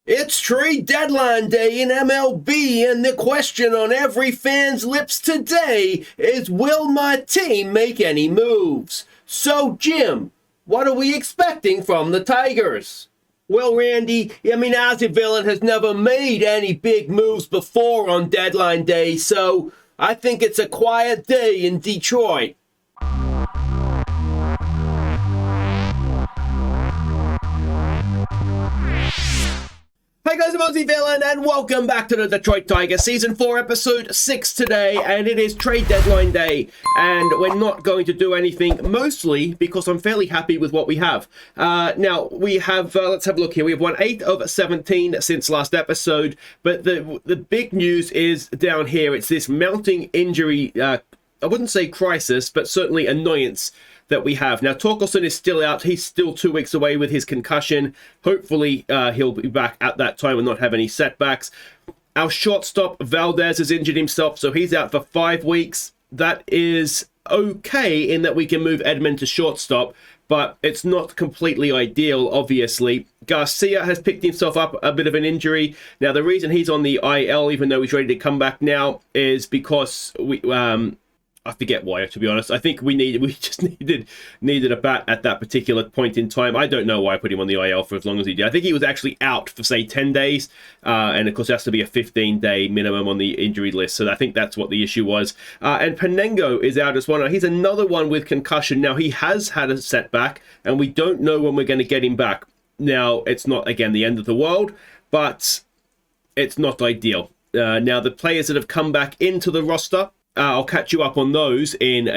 It's trade deadline day in MLB, and the question on every fan's lips today is, will my team make any moves? So, Jim, what are we expecting from the Tigers? Well, Randy, Aussie has never made any big moves before on deadline day, so I think it's a quiet day in Detroit. Hey guys, I'm Aussie Villain, and welcome back to the Detroit Tigers Season 4, Episode 6 today, and it is trade deadline day, and we're not going to do anything, mostly because I'm fairly happy with what we have. Now, we have, let's have a look here, we have won 8 of 17 since last episode, but the big news is down here. It's this mounting injury, I wouldn't say crisis, but certainly annoyance that we have. Now, Torkelson is still out. He's still 2 weeks away with his concussion. Hopefully, he'll be back at that time and not have any setbacks. Our shortstop, Valdez, has injured himself, so he's out for 5 weeks. That is okay in that we can move Edmund to shortstop, but it's not completely ideal, obviously. Garcia has picked himself up a bit of an injury. Now, the reason he's on the IL, even though he's ready to come back now, is because I forget why, to be honest. I think we just needed a bat at that particular point in time. I don't know why I put him on the IL for as long as he did. I think he was actually out for, say, 10 days. And, of course, it has to be a 15-day minimum on the injury list. So I think that's what the issue was. And Penengo is out as well. Now, he's another one with concussion. Now, he has had a setback, and we don't know when we're going to get him back. Now, it's not, again, the end of the world, but it's not ideal. Now, the players that have come back into the roster, I'll catch you up on those in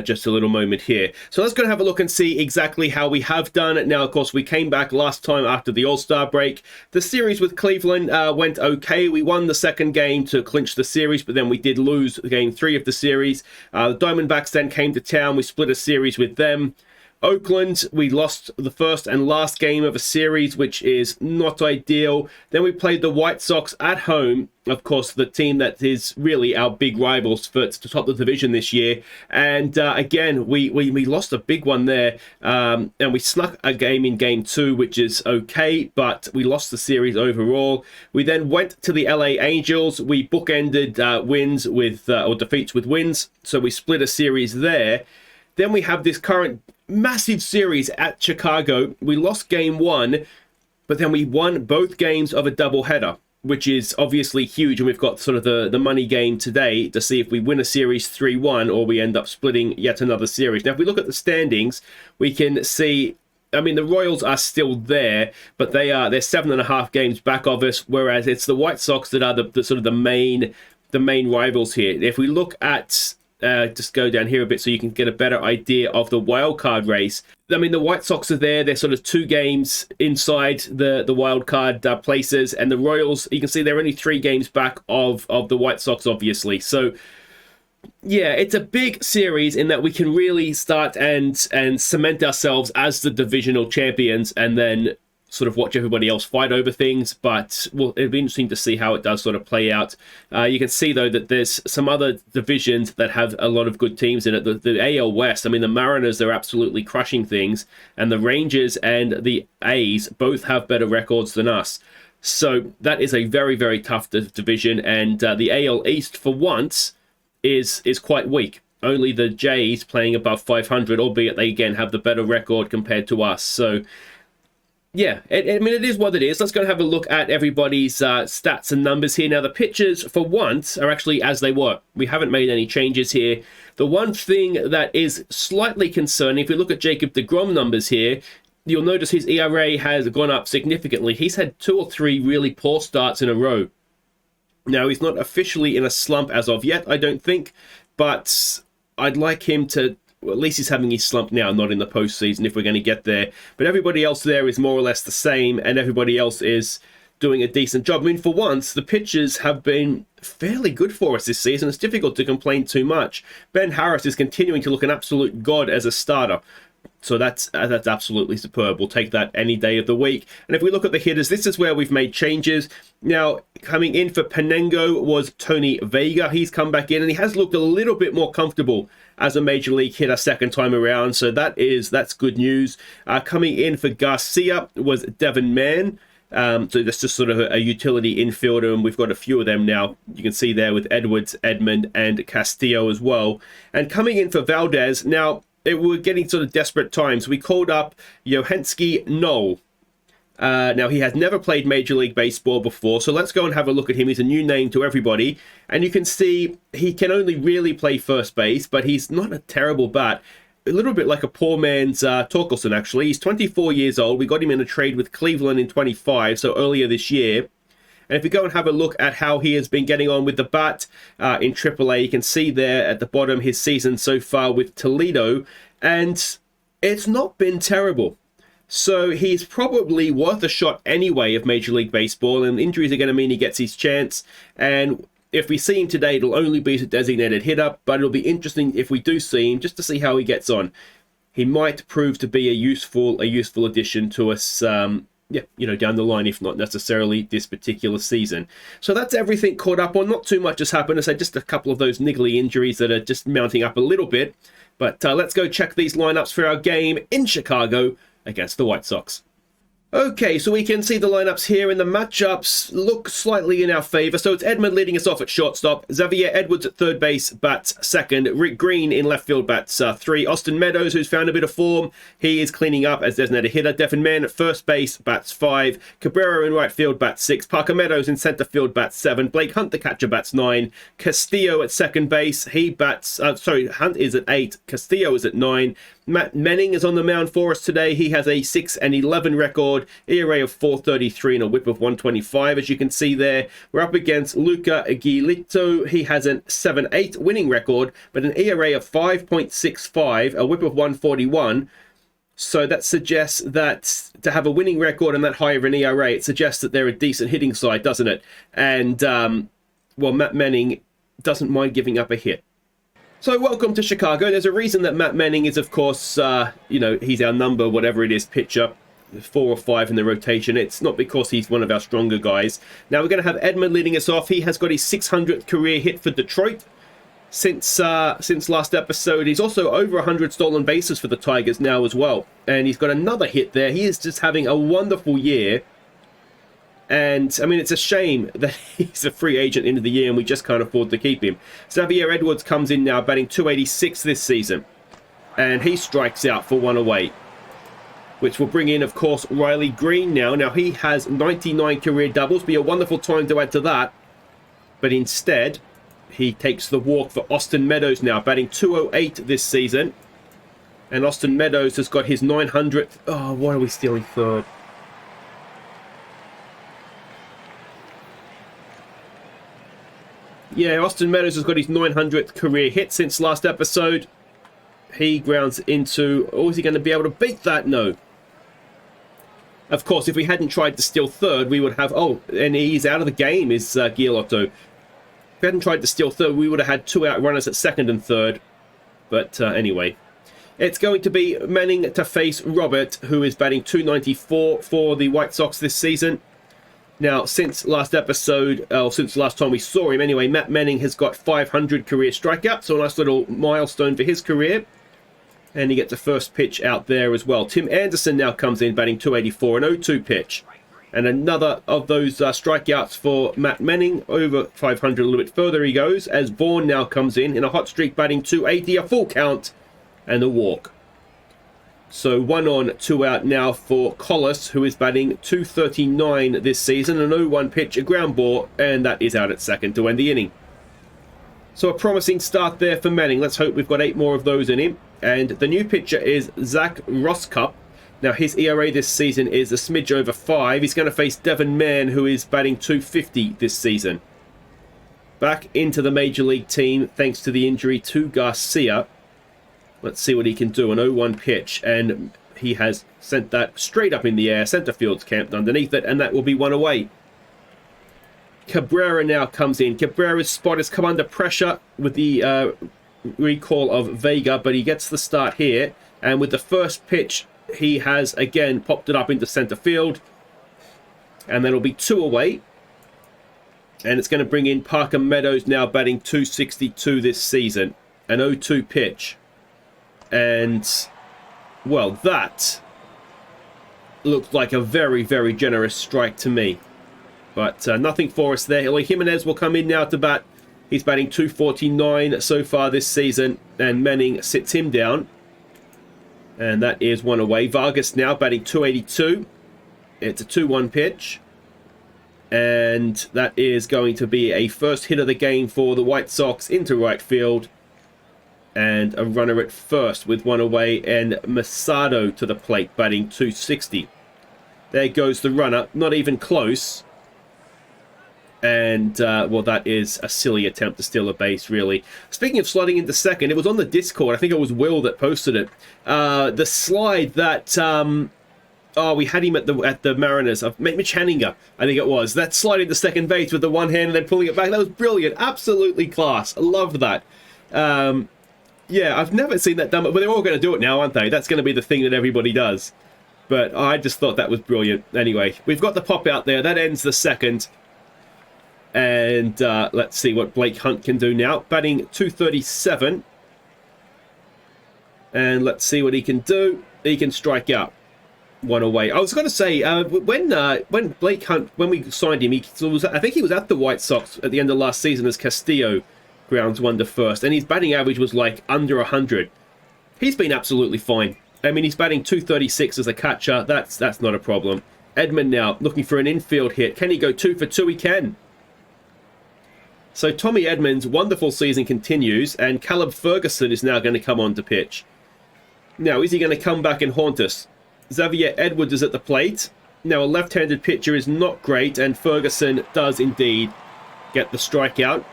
just a little moment here. So let's go and have a look and see exactly how we have done. Now, of course, we came back last time after the All-Star break. The series with Cleveland went okay. We won the second game to clinch the series, but then we did lose game 3 of the series. The Diamondbacks then came to town. We split a series with them. Oakland, we lost the first and last game of a series, which is not ideal. Then we played the White Sox at home, of course, the team that is really our big rivals to top the division this year. And again, we lost a big one there, and we snuck a game in game 2, which is okay, but we lost the series overall. We then went to the LA Angels. We bookended wins with or defeats with wins, so we split a series there. Then we have this current massive series at Chicago. We lost game 1, but then we won both games of a doubleheader, which is obviously huge. And we've got sort of the money game today to see if we win a series 3-1 or we end up splitting yet another series. Now, if we look at the standings, we can see, the Royals are still there, but they're 7.5 games back of us, whereas it's the White Sox that are the sort of the main rivals here. If we look at just go down here a bit so you can get a better idea of the wild card race. The White Sox are there. They're sort of 2 games inside the wild card places, and the Royals, you can see they're only 3 games back of the White Sox, obviously. So, yeah, it's a big series in that we can really start and cement ourselves as the divisional champions, and then sort of watch everybody else fight over things, but it'll be interesting to see how it does sort of play out. You can see, though, that there's some other divisions that have a lot of good teams in it. The AL West, the Mariners, they're absolutely crushing things, and the Rangers and the A's both have better records than us. So that is a very, very tough division, and the AL East, for once, is quite weak. Only the Jays playing above 500, albeit they, again, have the better record compared to us. So, yeah, it is what it is. Let's go and have a look at everybody's stats and numbers here. Now, the pitchers, for once, are actually as they were. We haven't made any changes here. The one thing that is slightly concerning, if we look at Jacob deGrom numbers here, you'll notice his ERA has gone up significantly. He's had 2 or 3 really poor starts in a row. Now, he's not officially in a slump as of yet, I don't think, but I'd like him to... Well, at least he's having his slump now, not in the postseason, if we're going to get there. But everybody else there is more or less the same, and everybody else is doing a decent job. For once, the pitchers have been fairly good for us this season. It's difficult to complain too much. Ben Harris is continuing to look an absolute god as a starter. So that's absolutely superb. We'll take that any day of the week. And if we look at the hitters, this is where we've made changes. Now, coming in for Penengo was Tony Vega. He's come back in, and he has looked a little bit more comfortable as a major league hitter second time around. So that's good news. Coming in for Garcia was Devin Mann. So that's just sort of a utility infielder, and we've got a few of them now. You can see there with Edwards, Edmund, and Castillo as well. And coming in for Valdez, now we're getting sort of desperate times. We called up Johanski Knoll. Now, he has never played Major League Baseball before, so let's go and have a look at him. He's a new name to everybody, and you can see he can only really play first base, but he's not a terrible bat. A little bit like a poor man's Torkelson, actually. He's 24 years old. We got him in a trade with Cleveland in 25, so earlier this year. And if we go and have a look at how he has been getting on with the bat in AAA, you can see there at the bottom his season so far with Toledo, and it's not been terrible. So he's probably worth a shot anyway of Major League Baseball, and injuries are going to mean he gets his chance. And if we see him today, it'll only be as a designated hitter, but it'll be interesting if we do see him just to see how he gets on. He might prove to be a useful addition to us, down the line, if not necessarily this particular season. So that's everything caught up on. Not too much has happened. I say just a couple of those niggly injuries that are just mounting up a little bit. But let's go check these lineups for our game in Chicago against the White Sox. Okay, so we can see the lineups here, and the matchups look slightly in our favor. So it's Edmund leading us off at shortstop, Xavier Edwards at third base, bats second, Rick Green in left field, bats three, Austin Meadows, who's found a bit of form, he is cleaning up as designated hitter, Devin Mann at first base, bats five, Cabrera in right field, bats six, Parker Meadows in center field, bats seven, Blake Hunt the catcher, bats nine, Castillo at second base, Hunt is at eight, Castillo is at nine, Matt Menning is on the mound for us today. He has a 6-11 record, ERA of 4.33 and a whip of 125. As you can see there, we're up against Luca Aguilito. He has a 7.8 winning record, but an ERA of 5.65, a whip of 141. So that suggests that to have a winning record and that high of an ERA, it suggests that they're a decent hitting side, doesn't it? And, Matt Menning doesn't mind giving up a hit. So welcome to Chicago. There's a reason that Matt Menning is, of course, he's our number, whatever it is, pitcher, 4 or 5 in the rotation. It's not because he's one of our stronger guys. Now we're going to have Edmund leading us off. He has got his 600th career hit for Detroit since last episode. He's also over 100 stolen bases for the Tigers now as well. And he's got another hit there. He is just having a wonderful year. And, I mean, it's a shame that he's a free agent into the year and we just can't afford to keep him. Xavier Edwards comes in now, batting .286 this season. And he strikes out for one away, which will bring in, of course, Riley Green now. Now, he has 99 career doubles. Be a wonderful time to add to that. But instead, he takes the walk for Austin Meadows now, batting .208 this season. And Austin Meadows has got his 900th... Oh, why are we stealing third? Yeah, Austin Meadows has got his 900th career hit since last episode. He grounds into... Oh, is he going to be able to beat that? No. Of course, if we hadn't tried to steal third, we would have... Oh, and he's out of the game, is Giolotto. If we hadn't tried to steal third, we would have had 2 out runners at second and third. But anyway, it's going to be Manning to face Robert, who is batting .294 for the White Sox this season. Now, since last episode, since the last time we saw him anyway, Matt Manning has got 500 career strikeouts, so a nice little milestone for his career. And he gets a first pitch out there as well. Tim Anderson now comes in, batting .284, an 0-2 pitch. And another of those strikeouts for Matt Manning, over 500, a little bit further he goes, as Vaughn now comes in a hot streak, batting .280, a full count, and a walk. So 1 on, 2 out now for Collis, who is batting .239 this season. An 0-1 pitch, a ground ball, and that is out at second to end the inning. So a promising start there for Manning. Let's hope we've got 8 more of those in him. And the new pitcher is Zach Roskup. Now his ERA this season is a smidge over 5. He's going to face Devin Mann, who is batting .250 this season. Back into the Major League team thanks to the injury to Garcia. Let's see what he can do. An 0-1 pitch, and he has sent that straight up in the air. Center field's camped underneath it, and that will be 1 away. Cabrera now comes in. Cabrera's spot has come under pressure with the recall of Vega, but he gets the start here. And with the first pitch, he has again popped it up into center field. And that'll be 2 away. And it's going to bring in Parker Meadows now batting .262 this season. An 0-2 pitch. And, well, that looked like a very, very generous strike to me. But nothing for us there. Eloy Jimenez will come in now to bat. He's batting 249 so far this season, and Manning sits him down. And that is one away. Vargas now batting 282. It's a 2-1 pitch. And that is going to be a first hit of the game for the White Sox into right field. And a runner at first with one away, and Masado to the plate batting 260. There goes the runner, not even close. And, well, that is a silly attempt to steal a base, really. Speaking of sliding into second, it was on the Discord. I think it was Will that posted it. The slide that, we had him at the Mariners. Mitch Hanninger, I think it was. That slide into second base with the one hand and then pulling it back. That was brilliant. Absolutely class. I love that. Yeah, I've never seen that done, but they're all going to do it now, aren't they? That's going to be the thing that everybody does. But I just thought that was brilliant. Anyway, we've got the pop out there. That ends the second. And let's see what Blake Hunt can do now. Batting 237. And let's see what he can do. He can strike out. One away. I was going to say, when Blake Hunt, when we signed him, I think he was at the White Sox at the end of last season as Castillo grounds one to first. And his batting average was like under 100. He's been absolutely fine. I mean, he's batting 236 as a catcher. That's not a problem. Edman now looking for an infield hit. Can he go 2 for 2? He can. So Tommy Edman's wonderful season continues, and Caleb Ferguson is now going to come on to pitch. Now, is he going to come back and haunt us? Xavier Edwards is at the plate. Now, a left-handed pitcher is not great, and Ferguson does indeed get the strikeout.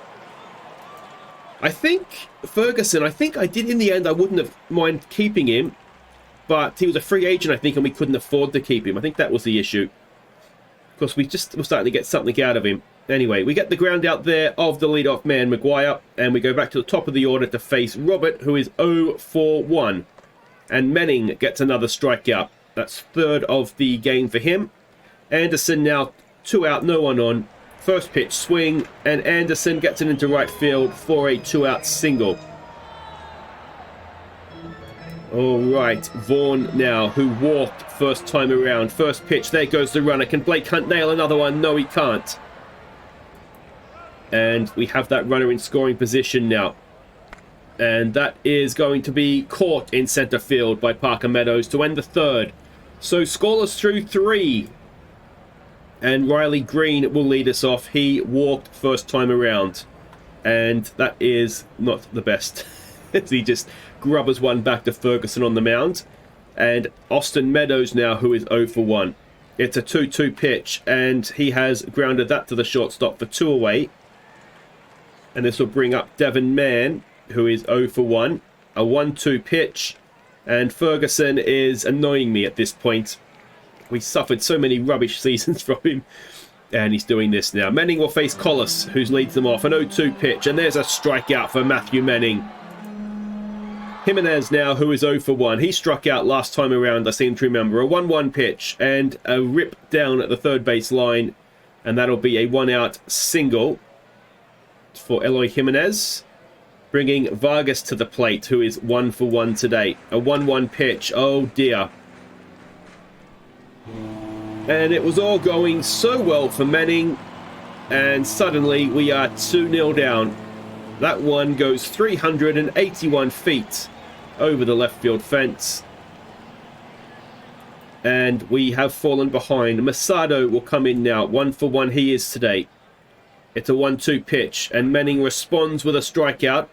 I think Ferguson, I did in the end, I wouldn't have mind keeping him, but he was a free agent, I think, and we couldn't afford to keep him. I think that was the issue. Of course, we just were starting to get something out of him. Anyway, we get the ground out there of the leadoff man, Maguire, and we go back to the top of the order to face Robert, who is 0 for 1. And Manning gets another strikeout. That's third of the game for him. Anderson now 2 out, no one on. First pitch swing, and Anderson gets it into right field for a 2-out single. All right, Vaughn now, who walked first time around. First pitch, there goes the runner. Can Blake Hunt nail another one? No, he can't. And we have that runner in scoring position now. And that is going to be caught in center field by Parker Meadows to end the third. So scoreless through 3. And Riley Green will lead us off. He walked first time around. And that is not the best. He just grubbers one back to Ferguson on the mound. And Austin Meadows now, who is 0 for 1. It's a 2-2 pitch, and he has grounded that to the shortstop for 2 away. And this will bring up Devin Mann, who is 0 for 1. A 1-2 pitch, and Ferguson is annoying me at this point. We suffered so many rubbish seasons from him, and he's doing this now. Manning will face Collis, who leads them off. An 0-2 pitch, and there's a strikeout for Matthew Manning. Jimenez now, who is 0 for 1. He struck out last time around, I seem to remember. A 1-1 pitch, and a rip down at the third base line, and that'll be a 1-out single for Eloy Jimenez, bringing Vargas to the plate, who is 1 for 1 today. A 1-1 pitch. Oh dear. And it was all going so well for Manning, and suddenly we are 2-0 down. That one goes 381 feet over the left field fence. And we have fallen behind. Masado will come in now. 1 for 1 he is today. It's a 1-2 pitch, and Manning responds with a strikeout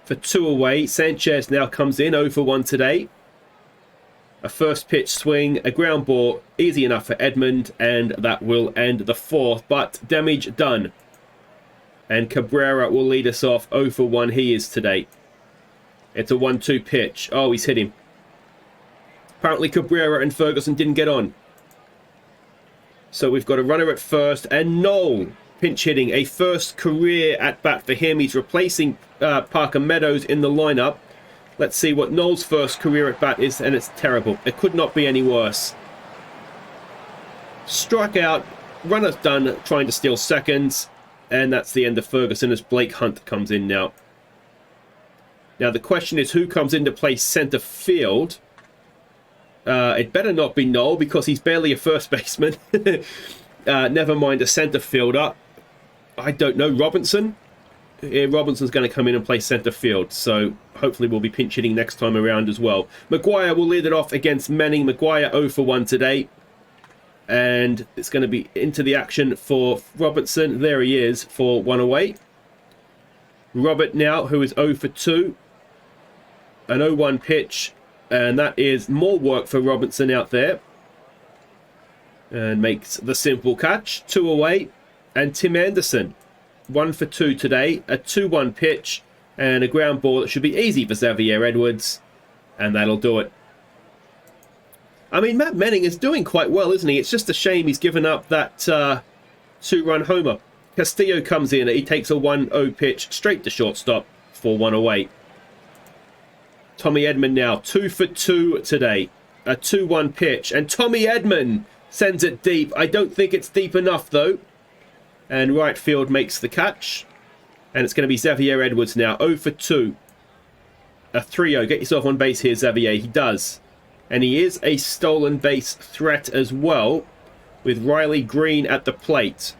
for 2 away. Sanchez now comes in, 0 for 1 today. A first pitch swing, a ground ball, easy enough for Edmund, and that will end the fourth, but damage done. And Cabrera will lead us off, 0 for 1 he is today. It's a 1-2 pitch. Oh, he's hit him. Apparently Cabrera and Ferguson didn't get on. So we've got a runner at first, and Knoll pinch hitting, a first career at bat for him. He's replacing Parker Meadows in the lineup. Let's see what Knoll's first career at bat is, and it's terrible. It could not be any worse. Struck out, runner's done trying to steal seconds, and that's the end of Ferguson as Blake Hunt comes in now. Now the question is who comes in to play center field. It better not be Noel because he's barely a first baseman. Never mind a centre fielder. I don't know, Robinson? Yeah, Robinson's going to come in and play centre field, so hopefully we'll be pinch hitting next time around as well. Maguire will lead it off against Manning. Maguire 0 for 1 today. And it's going to be into the action for Robinson. There he is for 1 away. Robert now, who is 0 for 2. An 0-1 pitch. And that is more work for Robinson out there. And makes the simple catch. 2 away. And Tim Anderson, 1 for 2 today. A 2-1 pitch. And a ground ball that should be easy for Xavier Edwards. And that'll do it. I mean, Matt Manning is doing quite well, isn't he? It's just a shame he's given up that 2-run homer. Castillo comes in. He takes a 1-0 pitch straight to shortstop for 1 away. Tommy Edman now, 2 for 2 today. A 2-1 pitch. And Tommy Edman sends it deep. I don't think it's deep enough, though. And right field makes the catch. And it's going to be Xavier Edwards now, 0 for 2. A 3-0. Get yourself on base here, Xavier. He does. And he is a stolen base threat as well, with Riley Green at the plate.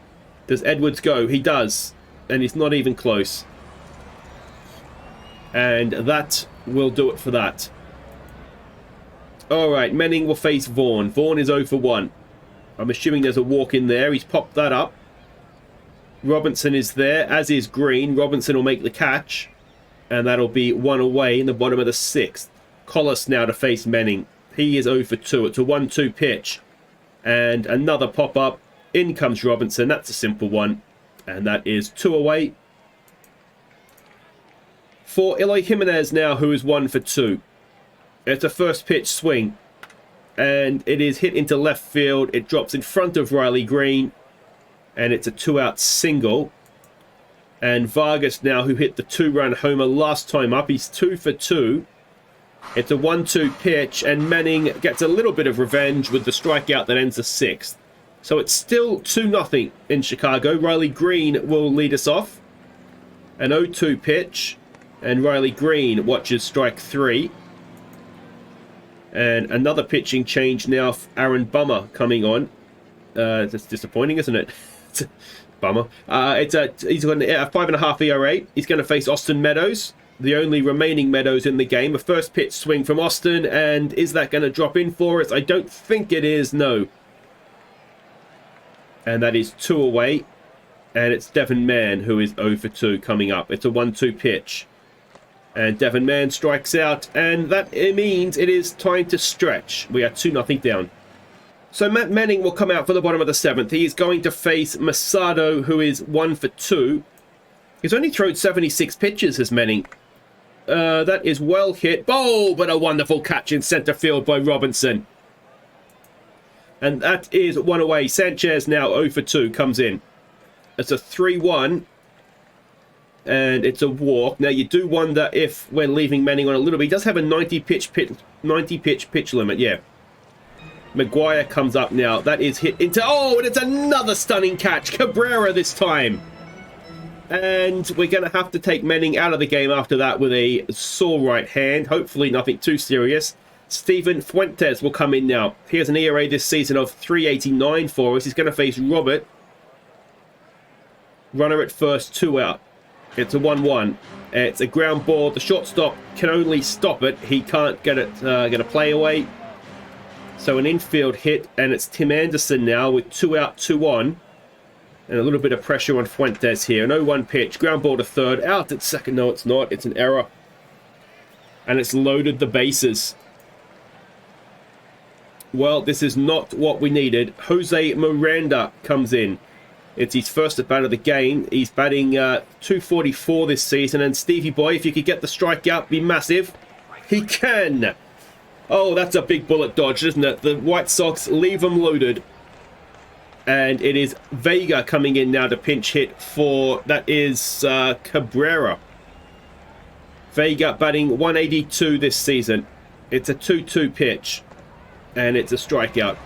Does Edwards go? He does. And he's not even close. And that will do it for that. Alright, Manning will face Vaughn. Vaughn is 0 for 1. I'm assuming there's a walk in there. He's popped that up. Robinson is there, as is Green. Robinson will make the catch. And that'll be 1 away in the bottom of the 6th. Collis now to face Manning. He is 0 for 2. It's a 1-2 pitch. And another pop-up. In comes Robinson. That's a simple one. And that is 2 away. For Eloy Jimenez now, who is 1 for 2. It's a first pitch swing. And it is hit into left field. It drops in front of Riley Green. And it's a 2-out single. And Vargas now, who hit the 2-run homer last time up. He's 2 for 2. It's a 1-2 pitch, and Manning gets a little bit of revenge with the strikeout that ends the 6th. So it's still 2-0 in Chicago. Riley Green will lead us off. An 0-2 pitch, and Riley Green watches strike 3. And another pitching change now for Aaron Bummer coming on. That's disappointing, isn't it? Bummer. He's got a 5.5 ERA. He's going to face Austin Meadows, the only remaining Meadows in the game. A first pitch swing from Austin, and is that going to drop in for us? I don't think it is, no. And that is 2 away. And it's Devin Mann, who is 0 for 2 coming up. It's a 1-2 pitch. And Devin Mann strikes out, and that means it is time to stretch. We are 2-0 down. So Matt Manning will come out for the bottom of the 7th. He is going to face Masado, who is 1 for 2. He's only thrown 76 pitches, as Manning. That is well hit. Oh, but a wonderful catch in center field by Robinson. And that is 1 away. Sanchez now 0 for 2 comes in. It's a 3-1. And it's a walk. Now, you do wonder if we're leaving Manning on a little bit. He does have a 90 pitch pitch limit, yeah. Maguire comes up now. That is hit into... Oh, and it's another stunning catch. Cabrera this time. And we're going to have to take Manning out of the game after that with a sore right hand. Hopefully nothing too serious. Steven Fuentes will come in now. He has an ERA this season of 3.89 for us. He's going to face Robert. Runner at first, 2 out. It's a 1-1. It's a ground ball. The shortstop can only stop it. He can't get a play away. So an infield hit, and it's Tim Anderson now with 2 out, 2 on. And a little bit of pressure on Fuentes here. An 0-1 pitch, ground ball to third, out at second. No, it's not. It's an error. And it's loaded the bases. Well, this is not what we needed. Jose Miranda comes in. It's his first at bat of the game. He's batting 244 this season. And Stevie Boy, if you could get the strikeout, be massive. He can. Oh, that's a big bullet dodge, isn't it? The White Sox leave them loaded. And it is Vega coming in now to pinch hit for... That is Cabrera. Vega batting 182 this season. It's a 2-2 pitch. And it's a strikeout.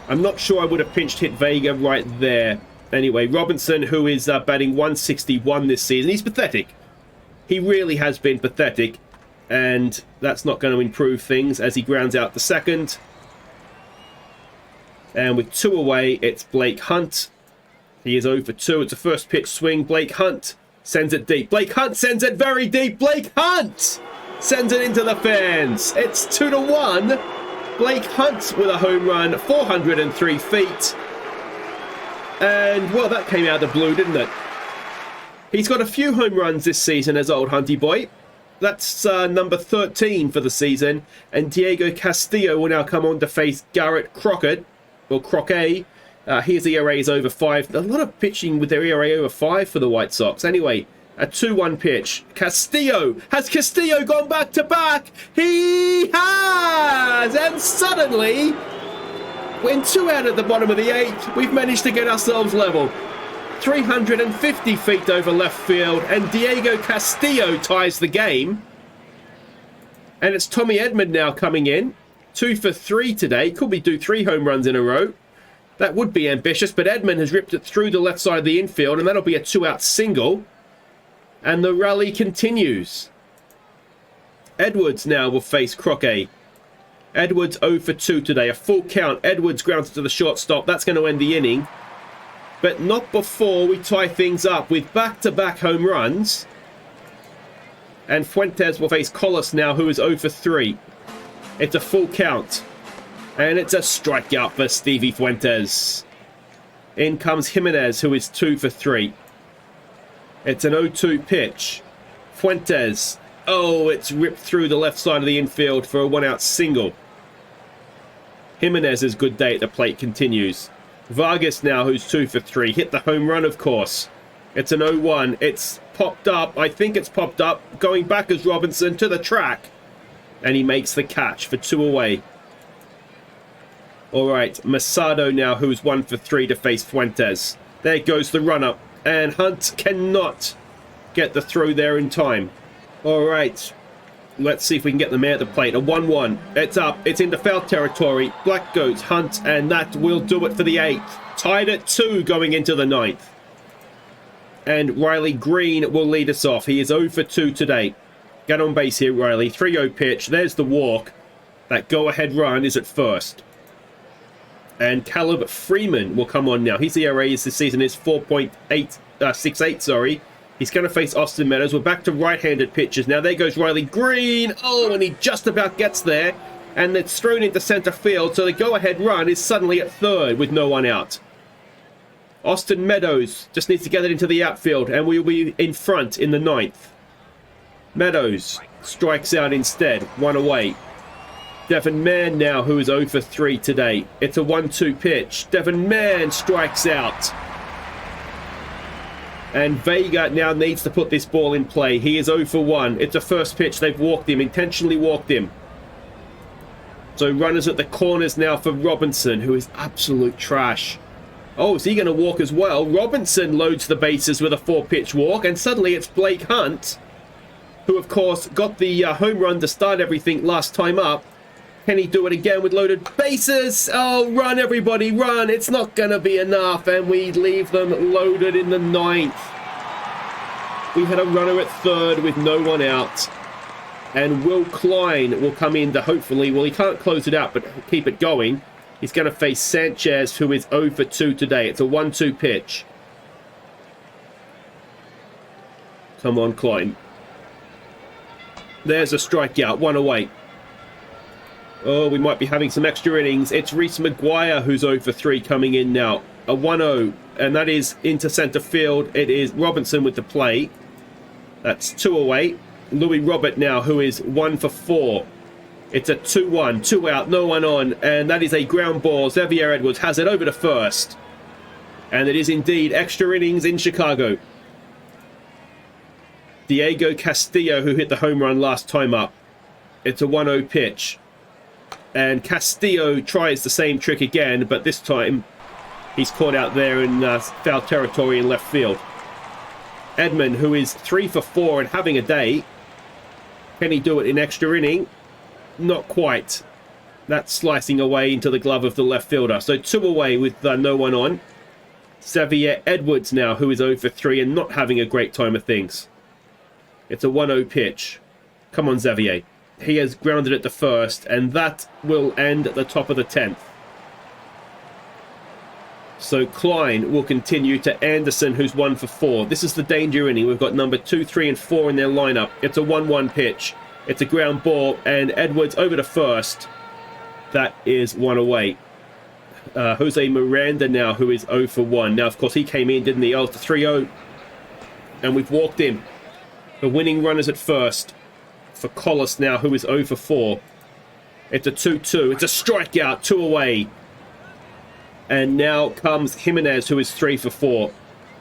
I'm not sure I would have pinched hit Vega right there. Anyway, Robinson, who is batting 161 this season. He's pathetic. He really has been pathetic. And that's not going to improve things as he grounds out the second. And with 2 away, it's Blake Hunt. He is 0 for 2. It's a first pitch swing. Blake Hunt sends it deep. Blake Hunt sends it very deep. Blake Hunt sends it into the fans. It's 2-1. Blake Hunt with a home run, 403 feet. And, well, that came out of the blue, didn't it? He's got a few home runs this season as old Hunty boy. That's number 13 for the season. And Diego Castillo will now come on to face Garrett Crockett, or Croquet. His ERA is over 5. A lot of pitching with their ERA over 5 for the White Sox. Anyway, a 2-1 pitch. Castillo. Has Castillo gone back to back? He has! And suddenly, when 2 out at the bottom of the 8th, we've managed to get ourselves level. 350 feet over left field, and Diego Castillo ties the game. And it's Tommy Edman now coming in. 2 for 3 today. Could we do 3 home runs in a row? That would be ambitious, but Edman has ripped it through the left side of the infield, and that'll be a 2-out single. And the rally continues. Edwards now will face Croquet. Edwards 0 for 2 today. A full count. Edwards grounded to the shortstop. That's going to end the inning. But not before we tie things up with back-to-back home runs. And Fuentes will face Collis now, who is 0 for 3. It's a full count. And it's a strikeout for Stevie Fuentes. In comes Jimenez, who is 2 for 3. It's an 0-2 pitch. Fuentes. Oh, it's ripped through the left side of the infield for a 1-out single. Jimenez's good day at the plate continues. Vargas now, who's 2 for 3. Hit the home run, of course. It's an 0-1. It's popped up. I think it's popped up. Going back as Robinson to the track. And he makes the catch for 2 away. All right, Masado now, who's 1 for 3 to face Fuentes. There goes the run-up. And Hunt cannot get the throw there in time. All right. Let's see if we can get the man at the plate. A 1-1. It's up. It's into foul territory. Black goes Hunt, and that will do it for the 8th. Tied at 2 going into the 9th. And Riley Green will lead us off. He is 0 for 2 today. Get on base here, Riley. 3-0 pitch. There's the walk. That go-ahead run is at first. And Caleb Freeman will come on now. His ERA this season is 4.68, sorry. He's going to face Austin Meadows. We're back to right-handed pitches. Now there goes Riley Green. Oh, and he just about gets there. And it's thrown into center field. So the go-ahead run is suddenly at third with no one out. Austin Meadows just needs to get it into the outfield. And we'll be in front in the 9th. Meadows strikes out instead. 1 away. Devin Mann now, who is 0 for 3 today. It's a 1-2 pitch. Devin Mann strikes out. And Vega now needs to put this ball in play. He is 0 for 1. It's a first pitch. They've walked him, intentionally walked him. So runners at the corners now for Robinson, who is absolute trash. Oh, is he going to walk as well? Robinson loads the bases with a 4-pitch walk. And suddenly it's Blake Hunt, who, of course, got the home run to start everything last time up. Can he do it again with loaded bases? Oh, run, everybody, run. It's not going to be enough. And we leave them loaded in the 9th. We had a runner at third with no one out. And Will Klein will come in to hopefully, well, he can't close it out, but keep it going. He's going to face Sanchez, who is 0 for 2 today. It's a 1-2 pitch. Come on, Klein. There's a strikeout, 1 away. Oh, we might be having some extra innings. It's Reese McGuire who's 0 for 3 coming in now. A 1-0, and that is into center field. It is Robinson with the play. That's 2 away. Louis Robert now, who is 1 for 4. It's a 2-1, 2 out, no one on, and that is a ground ball. Xavier Edwards has it over to first. And it is indeed extra innings in Chicago. Diego Castillo, who hit the home run last time up. It's a 1-0 pitch. And Castillo tries the same trick again, but this time he's caught out there in foul territory in left field. Edman, who is 3 for 4 and having a day. Can he do it in extra inning? Not quite. That's slicing away into the glove of the left fielder. So 2 away with no one on. Xavier Edwards now, who is 0 for 3 and not having a great time of things. It's a 1-0 pitch. Come on, Xavier. He has grounded at the first, and that will end at the top of the 10th. So Klein will continue to Anderson, who's 1 for 4. This is the danger inning. We've got number 2, 3, and 4 in their lineup. It's a 1-1 pitch. It's a ground ball, and Edwards over to first. That is 1 away. Jose Miranda now, who is 0 for 1. Now, of course, he came in, didn't he? Oh, it's a 3-0. And we've walked in. The winning runners at first for Collis now, who is 0 for 4. It's a 2-2. It's a strikeout, 2 away. And now comes Jimenez, who is 3 for 4.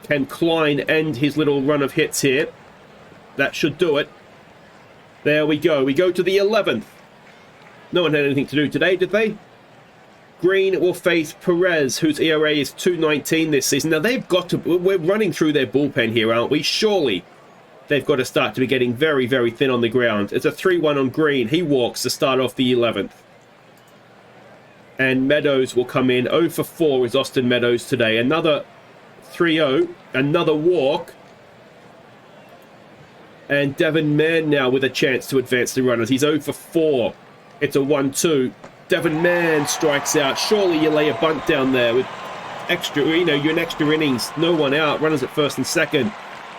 Can Klein end his little run of hits here? That should do it. There we go. We go to the 11th. No one had anything to do today, did they? Green will face Perez, whose ERA is 2.19 this season. Now, they've got to... We're running through their bullpen here, aren't we? Surely they've got to start to be getting very, very thin on the ground. It's a 3-1 on Green. He walks to start off the 11th. And Meadows will come in. 0 for 4 is Austin Meadows today. Another 3-0. Another walk. And Devin Mann now with a chance to advance the runners. He's 0 for 4. It's a 1-2. Devin Mann strikes out. Surely you lay a bunt down there with extra, you're in extra innings. No one out. Runners at first and second.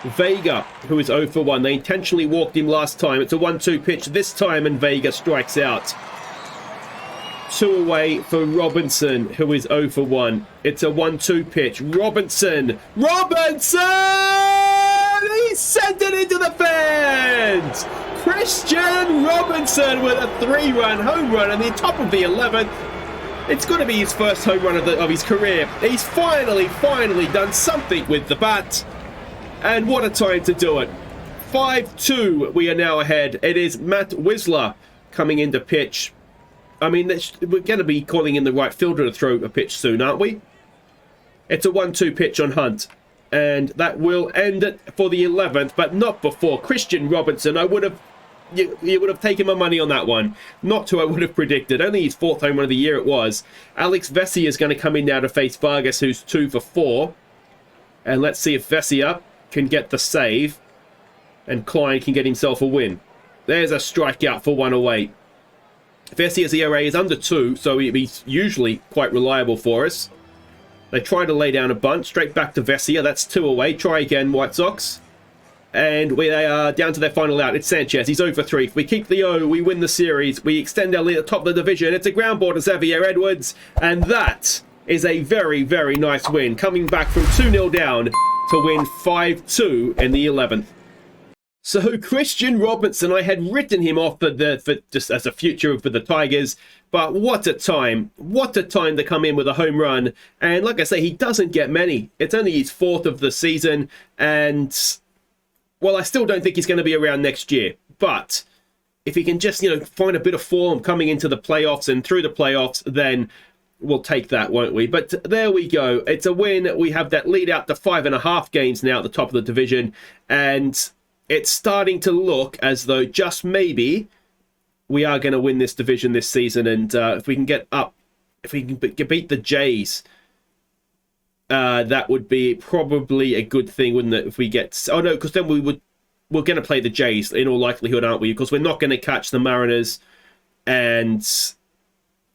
Vega, who is 0 for 1. They intentionally walked him last time. It's a 1-2 pitch this time, and Vega strikes out. 2 away for Robinson, who is 0 for 1. It's a 1-2 pitch. Robinson! He sent it into the fence! Christian Robinson with a 3-run home run on the top of the 11th. It's going to be his first home run of his career. He's finally done something with the bat. And what a time to do it. 5-2, we are now ahead. It is Matt Wisler coming in to pitch. I mean, we're going to be calling in the right fielder to throw a pitch soon, aren't we? It's a 1-2 pitch on Hunt. And that will end it for the 11th, but not before. Christian Robinson, you would have taken my money on that one. Not who I would have predicted. Only his 4th home run of the year it was. Alex Vesia is going to come in now to face Vargas, who's 2 for 4. And let's see if Vesia can get the save. And Klein can get himself a win. There's a strikeout for 1 away. Vesia's ERA is under 2, so he's usually quite reliable for us. They try to lay down a bunt. Straight back to Vesia. That's 2 away. Try again, White Sox. And we are down to their final out. It's Sanchez. He's 0 for 3. If we keep the O, we win the series. We extend our lead at the top of the division. It's a ground ball to Xavier Edwards. And that is a very, very nice win. Coming back from 2-0 down to win 5-2 in the 11th. So Christian Robinson, I had written him off for just as a future for the Tigers, but what a time to come in with a home run. And like I say, he doesn't get many. It's only his 4th of the season, and well, I still don't think he's going to be around next year. But if he can just find a bit of form coming into the playoffs and through the playoffs, then we'll take that, won't we? But there we go. It's a win. We have that lead out to 5.5 games now at the top of the division, and it's starting to look as though just maybe we are going to win this division this season. And if we can get up, if we can beat the Jays, that would be probably a good thing, wouldn't it? If we get... Oh, no, because then we're going to play the Jays in all likelihood, aren't we? Because we're not going to catch the Mariners, and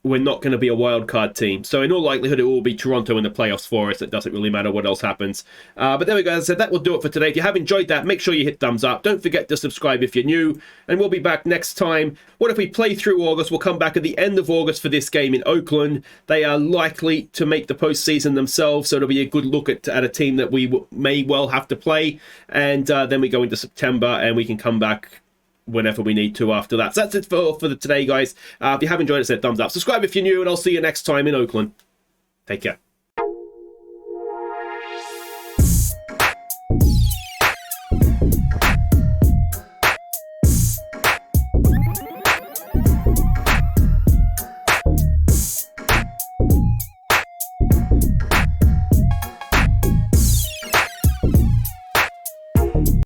we're not going to be a wild card team. So in all likelihood, it will be Toronto in the playoffs for us. It doesn't really matter what else happens. But there we go. As I said, that will do it for today. If you have enjoyed that, make sure you hit thumbs up. Don't forget to subscribe if you're new. And we'll be back next time. What if we play through August? We'll come back at the end of August for this game in Oakland. They are likely to make the postseason themselves. So it'll be a good look at a team that we may well have to play. And then we go into September and we can come back whenever we need to after that. So that's it for today, guys. If you have enjoyed it, say thumbs up. Subscribe if you're new, and I'll see you next time in Oakland. Take care.